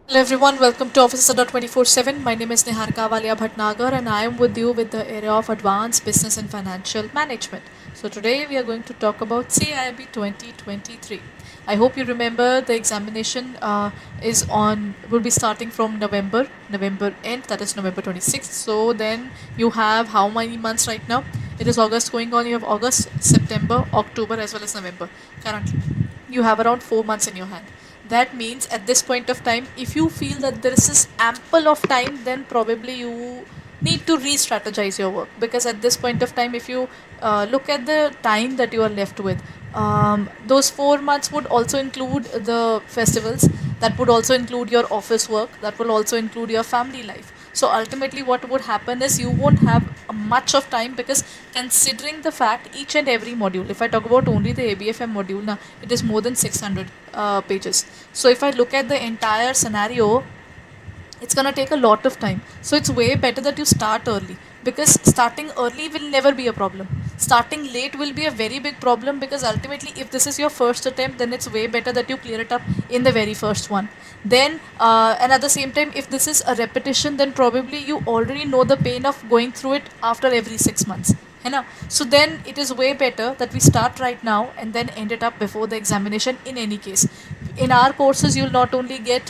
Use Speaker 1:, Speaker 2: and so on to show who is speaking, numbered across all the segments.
Speaker 1: Hello everyone, welcome to Office Adda 24/7. My name is Niharika Walia Bhatnagar and I am with you with the area of Advanced Business and Financial Management. So today we are going to talk about CAIIB 2023. I hope you remember the examination will be starting from November end, that is November 26th. So then you have how many months right now? It is August going on. You have August, September, October as well as November. Currently, you have around 4 months in your hand. That means at this point of time, if you feel that there is this ample of time, then probably you need to re-strategize your work, because at this point of time, if you look at the time that you are left with, those 4 months would also include the festivals, that would also include your office work, that will also include your family life. So ultimately what would happen is you won't have much of time, because considering the fact each and every module, if I talk about only the ABFM module now, it is more than 600 pages. So if I look at the entire scenario, it's gonna take a lot of time. So it's way better that you start early, because starting early will never be a problem. Starting late will be a very big problem, because ultimately if this is your first attempt, then it's way better that you clear it up in the very first one. Then and at the same time, if this is a repetition, then probably you already know the pain of going through it after every 6 months. है ना? So then it is way better that we start right now and then end it up before the examination. In any case, in our courses you'll not only get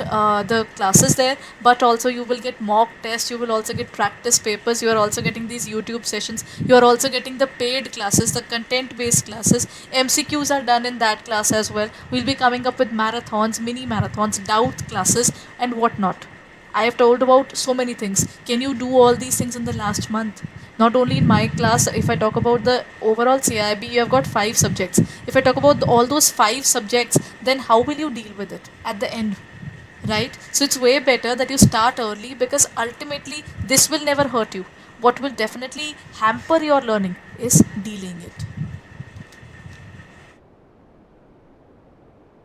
Speaker 1: the classes there, but also you will get mock tests, you will also get practice papers, you are also getting these YouTube sessions, you are also getting the paid classes, the content based classes. MCQs are done in that class as well. We'll be coming up with marathons, mini marathons, doubt classes, and whatnot. I have told about so many things. Can you do all these things in the last month? Not only in my class, if I talk about the overall CIB, you have got 5 subjects. If I talk about all those 5 subjects, then how will you deal with it at the end? Right? So it's way better that you start early, because ultimately this will never hurt you. What will definitely hamper your learning is delaying it.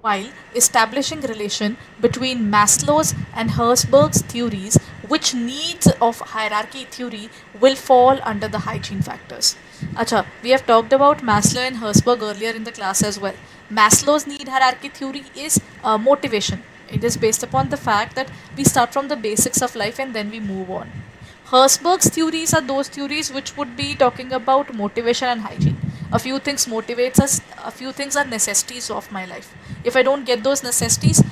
Speaker 1: While establishing relation between Maslow's and Herzberg's theories, which needs of hierarchy theory will fall under the hygiene factors. Acha, we have talked about Maslow and Herzberg earlier in the class as well. Maslow's need hierarchy theory is motivation. It is based upon the fact that we start from the basics of life and then we move on. Herzberg's theories are those theories which would be talking about motivation and hygiene. A few things motivates us, a few things are necessities of my life. If I don't get those necessities,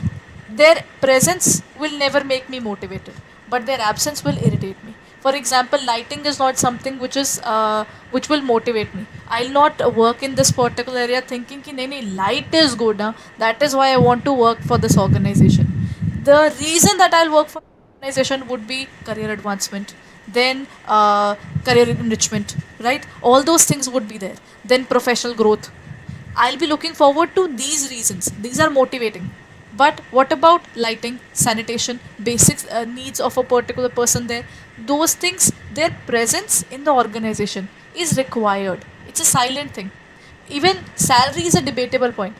Speaker 1: their presence will never make me motivated, but their absence will irritate me. For example, lighting is not something which will motivate me. I'll not work in this particular area thinking कि नहीं नहीं light is good. That is why I want to work for this organization. The reason that I'll work for organization would be career advancement, then career enrichment, right? All those things would be there. Then professional growth. I'll be looking forward to these reasons. These are motivating. But what about lighting, sanitation, basic needs of a particular person there? Those things, their presence in the organization is required. It's a silent thing. Even salary is a debatable point.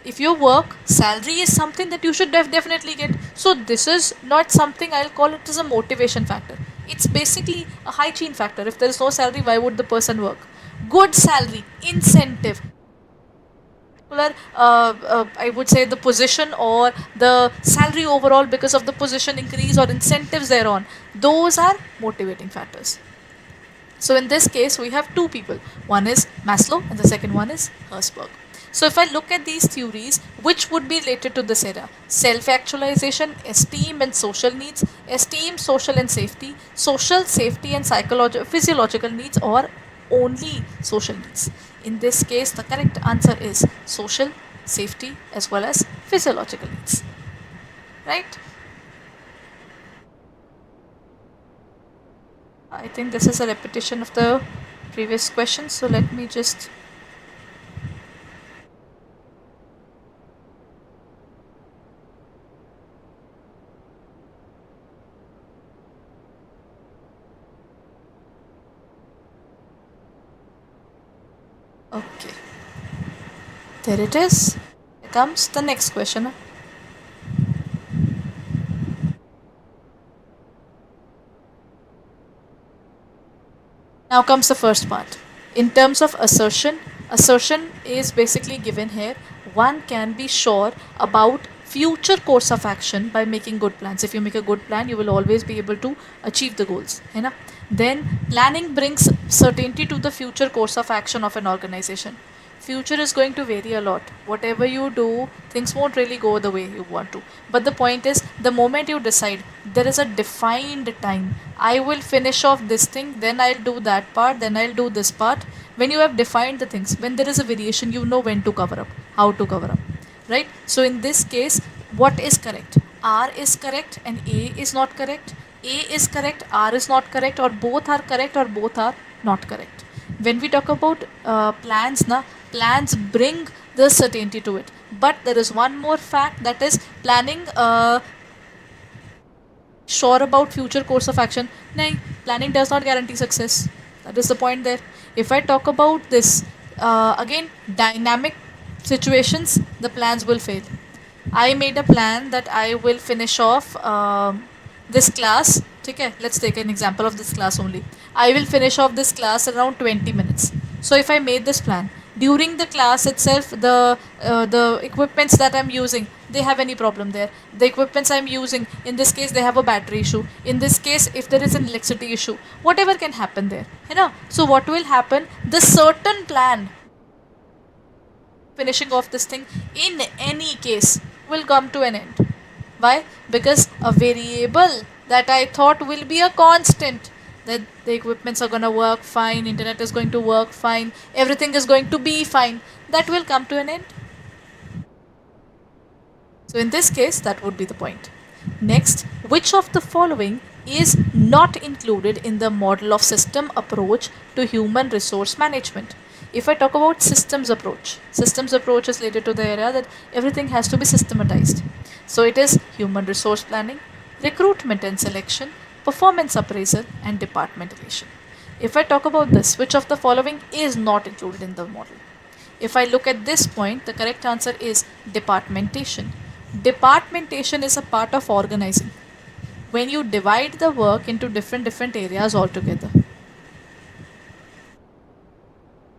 Speaker 1: If you work, salary is something that you should definitely get. So this is not something I'll call it as a motivation factor. It's basically a hygiene factor. If there is no salary, why would the person work? Good salary, incentive, particular, I would say the position or the salary overall because of the position increase or incentives thereon, those are motivating factors. So in this case, we have two people. One is Maslow and the second one is Herzberg. So if I look at these theories, which would be related to this era? Self-actualization, esteem and social needs, esteem, social and safety, social, safety and physiological needs, or only social needs. In this case, the correct answer is social, safety as well as physiological needs. Right? I think this is a repetition of the previous question. So let me just okay. There it is. Here comes the next question. Now comes the first part. In terms of assertion, assertion is basically given here. One can be sure about future course of action by making good plans. If you make a good plan, you will always be able to achieve the goals, है ना? Then planning brings certainty to the future course of action of an organization. Future is going to vary a lot. Whatever you do, things won't really go the way you want to. But the point is, the moment you decide there is a defined time, I will finish off this thing, then I'll do that part, then I'll do this part. When you have defined the things, when there is a variation, you know when to cover up, how to cover up, right? So in this case, what is correct? R is correct and A is not correct. A is correct, R is not correct, or both are correct, or both are not correct. When we talk about plans, plans bring the certainty to it. But there is one more fact, that is planning sure about future course of action. No, planning does not guarantee success. That is the point there. If I talk about this, again, dynamic situations, the plans will fail. I made a plan that I will finish off this class. Okay, let's take an example of this class only. I will finish off this class around 20 minutes. So if I made this plan, during the class itself, the equipments that I'm using, they have any problem there. The equipments I'm using, in this case, they have a battery issue. In this case, if there is an electricity issue, whatever can happen there, you know. So what will happen? The certain plan finishing off this thing in any case will come to an end. Why? Because a variable that I thought will be a constant, that the equipments are going to work fine, internet is going to work fine, everything is going to be fine, that will come to an end. So in this case, that would be the point. Next, which of the following is not included in the model of system approach to human resource management? If I talk about systems approach is related to the area that everything has to be systematized. So it is human resource planning, recruitment and selection, performance appraisal, and departmentation. If I talk about this, which of the following is not included in the model? If I look at this point, the correct answer is departmentation. Departmentation is a part of organizing. When you divide the work into different areas altogether.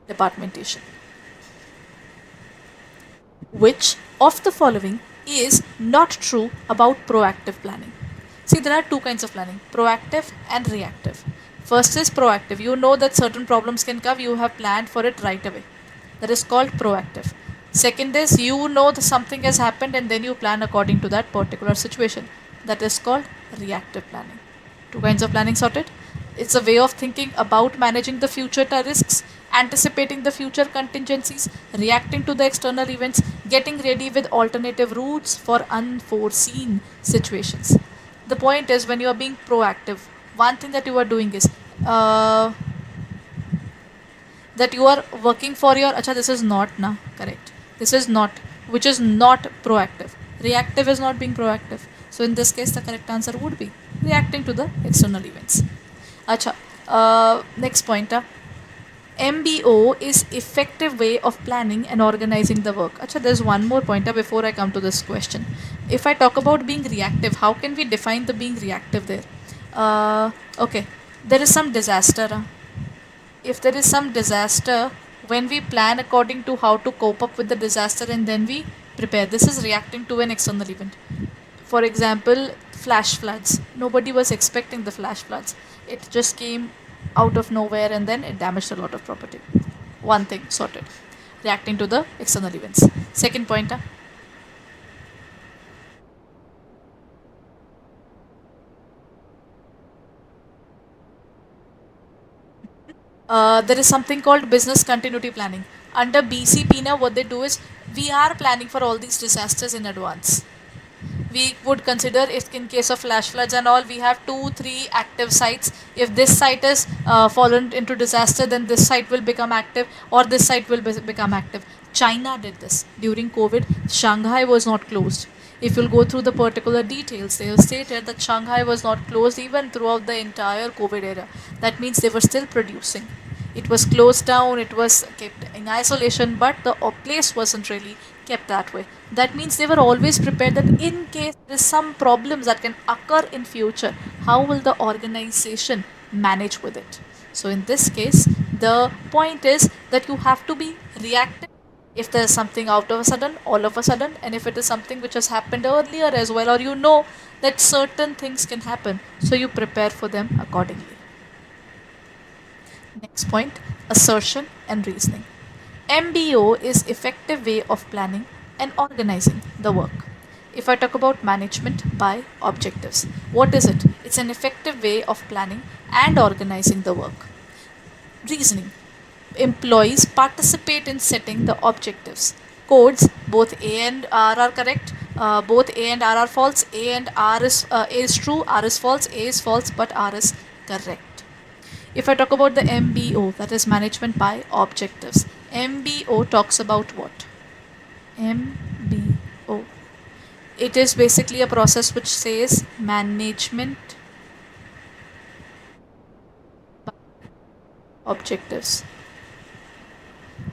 Speaker 1: Departmentation. Which of the following is not true about proactive planning? See, there are two kinds of planning, proactive and reactive. First is proactive. You know that certain problems can come, you have planned for it right away. That is called proactive. Second is, you know that something has happened and then you plan according to that particular situation. That is called reactive planning. Two kinds of planning sorted. It's a way of thinking about managing the future risks, anticipating the future contingencies, reacting to the external events, getting ready with alternative routes for unforeseen situations. The point is, when you are being proactive, one thing that you are doing is that you are working for your, this is not, correct. This is not, which is not proactive. Reactive is not being proactive. So in this case, the correct answer would be reacting to the external events. Next point. MBO is effective way of planning and organizing the work. There's one more pointer before I come to this question. If I talk about being reactive, how can we define the being reactive there? Okay, there is some disaster. If there is some disaster, when we plan according to how to cope up with the disaster and then we prepare, this is reacting to an external event. For example, flash floods. Nobody was expecting the flash floods. It just came out of nowhere and then it damaged a lot of property. One thing sorted. Reacting to the external events. Second pointer. There is something called business continuity planning. Under BCP now, what they do is, we are planning for all these disasters in advance. We would consider, if in case of flash floods and all, we have 2-3 active sites. If this site is fallen into disaster, then this site will become active, or this site will become active. China did this during COVID. Shanghai was not closed. If you'll go through the particular details, they will state that Shanghai was not closed even throughout the entire COVID era. That means they were still producing. It was closed down, it was kept in isolation, but the place wasn't really kept that way. That means they were always prepared that in case there is some problems that can occur in future, how will the organization manage with it? So in this case, the point is that you have to be reactive. If there's something out of a sudden, all of a sudden, and if it is something which has happened earlier as well, or you know that certain things can happen, so you prepare for them accordingly. Next point, assertion and reasoning. MBO is effective way of planning and organizing the work. If I talk about management by objectives, what is it? It's an effective way of planning and organizing the work. Reasoning. Employees participate in setting the objectives. Codes, both A and R are correct. Both A and R are false. A and R is A is true, R is false, A is false, but R is correct. If I talk about the MBO, that is management by objectives. MBO talks about what? MBO. It is basically a process which says management objectives.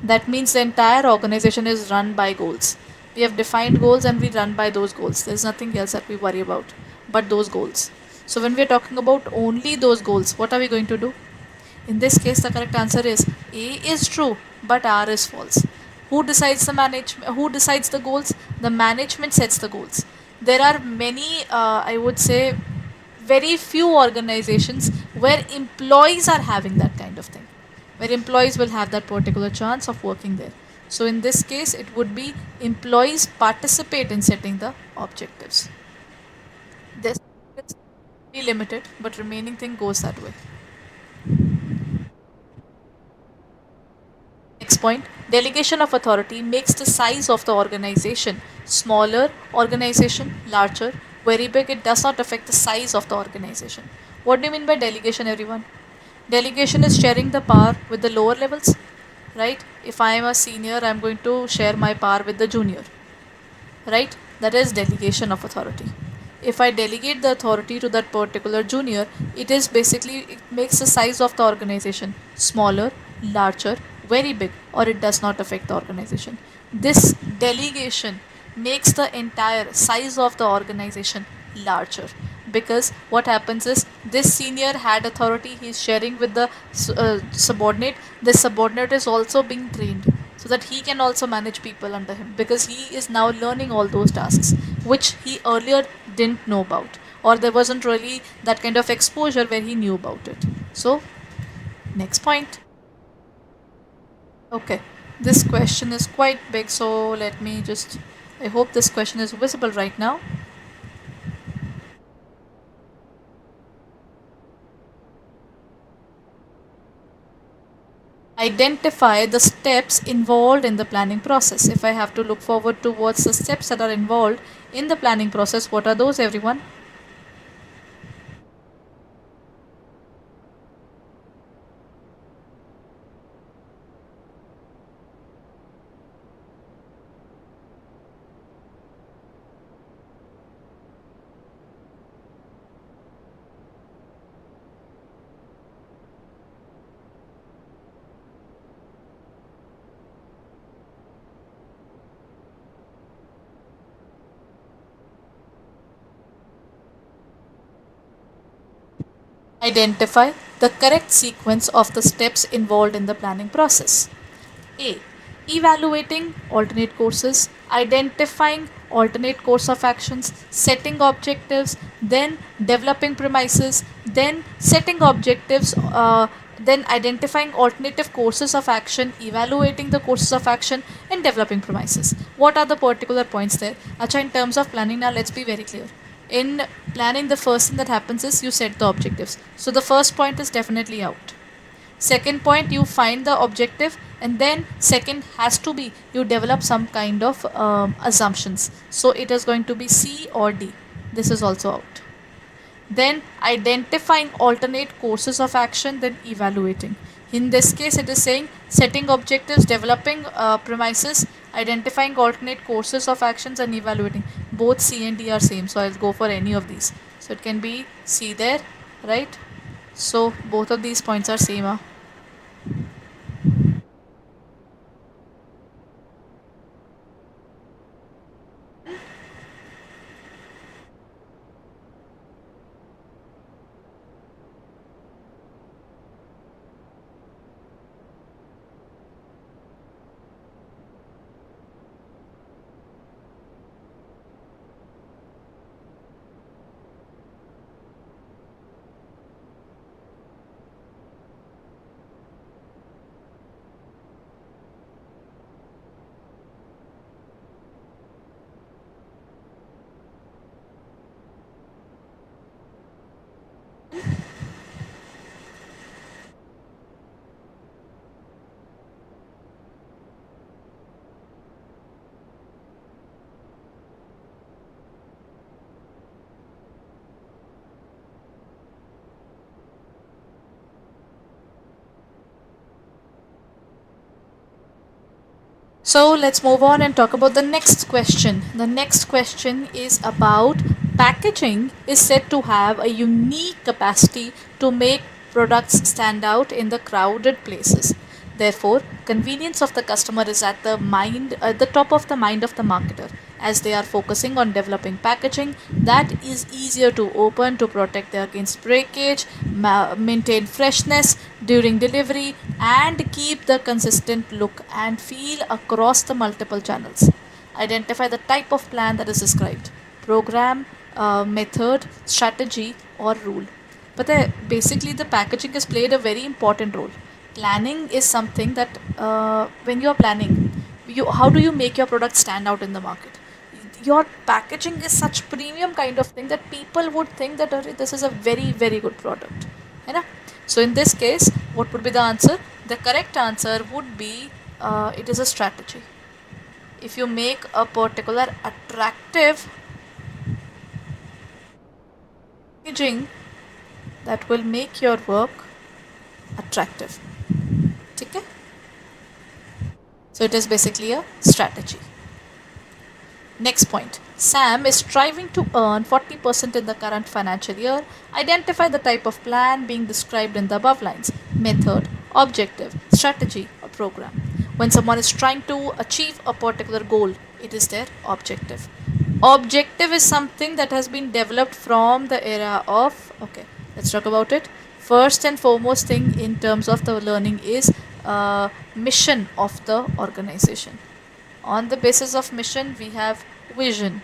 Speaker 1: That means the entire organization is run by goals. We have defined goals and we run by those goals. There's nothing else that we worry about but those goals. So when we are talking about only those goals, what are we going to do? In this case, the correct answer is A is true, but R is false. Who decides the management? Who decides the goals? The management sets the goals. There are many, I would say, very few organizations where employees are having that kind of thing, where employees will have that particular chance of working there. So in this case, it would be employees participate in setting the objectives. This is very limited, but remaining thing goes that way. Next point, delegation of authority makes the size of the organization smaller, organization larger, very big. It does not affect the size of the organization. What do you mean by delegation, everyone? Delegation is sharing the power with the lower levels, right? If I am a senior, I am going to share my power with the junior, right? That is delegation of authority. If I delegate the authority to that particular junior, it is basically, it makes the size of the organization smaller, larger, very big, or it does not affect the organization. This delegation makes the entire size of the organization larger, because what happens is this senior had authority, he is sharing with the subordinate. This subordinate is also being trained so that he can also manage people under him, because he is now learning all those tasks which he earlier didn't know about, or there wasn't really that kind of exposure where he knew about it. So next point. Okay, this question is quite big, so let me just, I hope this question is visible right now. Identify the steps involved in the planning process. If I have to look forward towards the steps that are involved in the planning process, what are those, everyone? Identify the correct sequence of the steps involved in the planning process. A. Evaluating alternate courses, identifying alternate course of actions, setting objectives, then developing premises, then setting objectives, then identifying alternative courses of action, evaluating the courses of action, and developing premises. What are the particular points there? Acha, in terms of planning, now let's be very clear. In planning, the first thing that happens is you set the objectives. So the first point is definitely out. Second point, you find the objective, and then second has to be you develop some kind of assumptions. So it is going to be C or D. This is also out. Then identifying alternate courses of action, then evaluating. In this case, it is saying setting objectives, developing premises, identifying alternate courses of actions, and evaluating. Both C and D are same, so I'll go for any of these. So it can be C there, right? So both of these points are same. So let's move on and talk about the next question. The next question is about packaging is said to have a unique capacity to make products stand out in the crowded places. Therefore, convenience of the customer is at the top of the mind of the marketer, as they are focusing on developing packaging that is easier to open to protect against breakage, maintain freshness during delivery, and keep the consistent look and feel across the multiple channels. Identify the type of plan that is described: program, method, strategy, or rule. But basically, the packaging has played a very important role. Planning is something that when you are planning, how do you make your product stand out in the market? Your packaging is such premium kind of thing that people would think that "Arre, this is a very very good product." है ना? So in this case, what would be the answer? The correct answer would be it is a strategy. If you make a particular attractive packaging, that will make your work attractive. Okay? So it is basically a strategy. Next point. Sam is striving to earn 40% in the current financial year. Identify the type of plan being described in the above lines: method, objective, strategy, or program. When someone is trying to achieve a particular goal, it is their objective. Objective is something that has been developed from the era of, okay, let's talk about it. First and foremost thing in terms of the learning is mission of the organization. On the basis of mission, we have vision.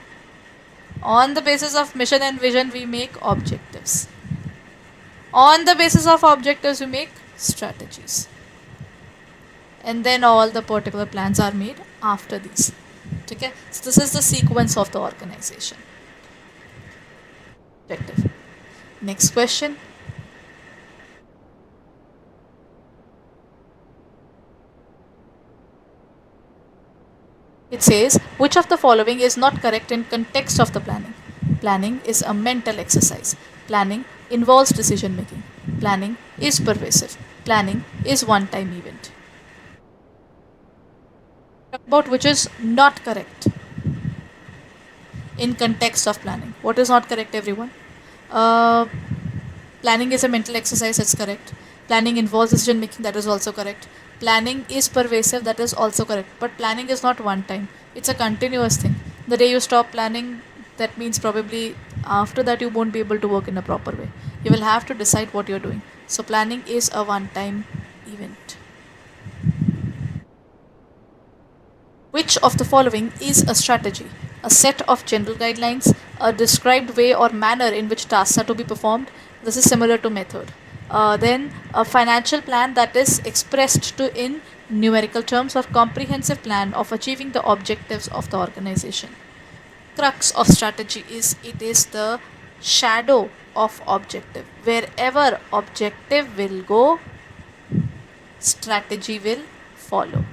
Speaker 1: On the basis of mission and vision, we make objectives. On the basis of objectives, we make strategies. And then all the particular plans are made after these. Okay? So this is the sequence of the organization. Objective. Next question. It says, which of the following is not correct in context of the planning? Planning is a mental exercise. Planning involves decision making. Planning is pervasive. Planning is one-time event. Talk about which is not correct in context of planning. What is not correct, everyone? Planning is a mental exercise, that's correct. Planning involves decision making, that is also correct. Planning is pervasive, that is also correct. But planning is not one time, it's a continuous thing. The day you stop planning, that means probably after that you won't be able to work in a proper way. You will have to decide what you're doing. So planning is a one time event. Which of the following is a strategy? A set of general guidelines, a described way or manner in which tasks are to be performed. This is similar to method. Then a financial plan that is expressed to in numerical terms, or comprehensive plan of achieving the objectives of the organization. Crux of strategy is it is the shadow of objective. Wherever objective will go, strategy will follow.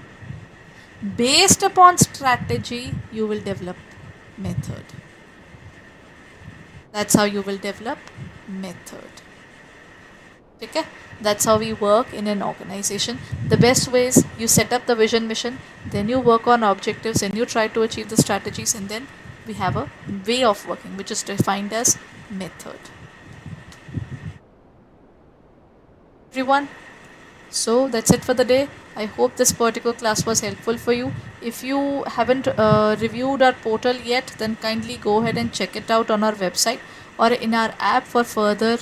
Speaker 1: Based upon strategy, you will develop method. That's how you will develop method. Okay? That's how we work in an organization. The best way is you set up the vision mission, then you work on objectives, and you try to achieve the strategies, and then we have a way of working which is defined as method. Everyone, so that's it for the day. I hope this particular class was helpful for you. If you haven't reviewed our portal yet, then kindly go ahead and check it out on our website or in our app for further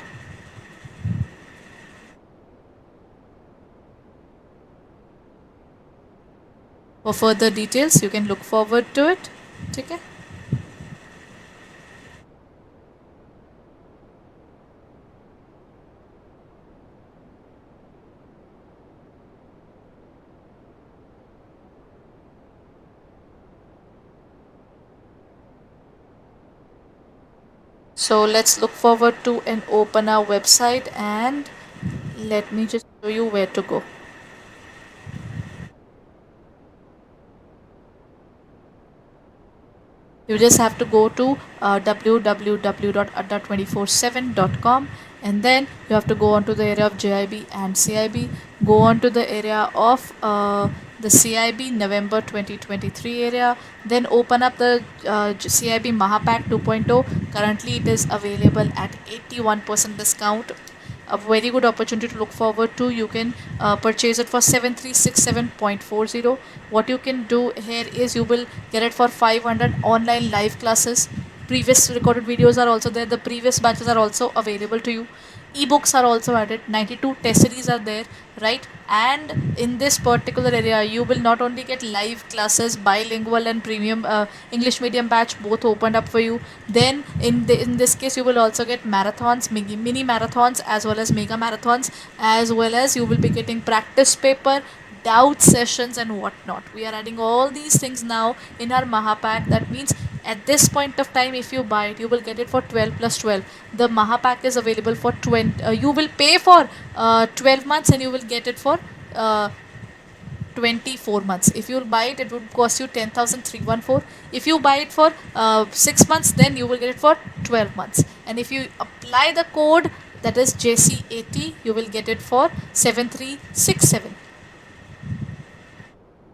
Speaker 1: details. You can look forward to it. Okay? So let's look forward to and open our website, and let me just show you where to go. You just have to go to www.adda247.com, and then you have to go on to the area of JIB and CIB, go on to the area of the CIB November 2023 area. Then open up the CIB Mahapack 2.0. Currently it is available at 81% discount. A very good opportunity to look forward to. You can purchase it for 7367.40. What you can do here is you will get it for 500 online live classes. Previous recorded videos are also there. The previous batches are also available to you. Ebooks are also added. 92 test series are there, right? And in this particular area you will not only get live classes, bilingual and premium English medium batch both opened up for you. Then in this case you will also get marathons, mini marathons as well as mega marathons, as well as you will be getting practice paper, doubt sessions and whatnot. We are adding all these things now in our Mahapack. That means at this point of time if you buy it you will get it for 12 plus 12. The Mahapack is available for 20. You will pay for 12 months and you will get it for 24 months. If you will buy it, it would cost you 10,314. If you buy it for 6 months, then you will get it for 12 months. And if you apply the code that is JC80, you will get it for 7367.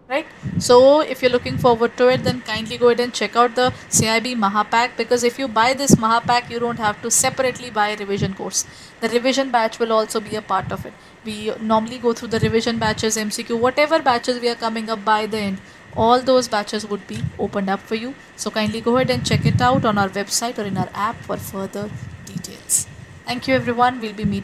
Speaker 1: Right? So if you're looking forward to it, then kindly go ahead and check out the CIB Mahapack, because if you buy this Mahapack you don't have to separately buy a revision course. The revision batch will also be a part of it. We normally go through the revision batches, MCQ, whatever batches we are coming up by the end, all those batches would be opened up for you. So kindly go ahead and check it out on our website or in our app for further details. Thank you everyone. We'll be meeting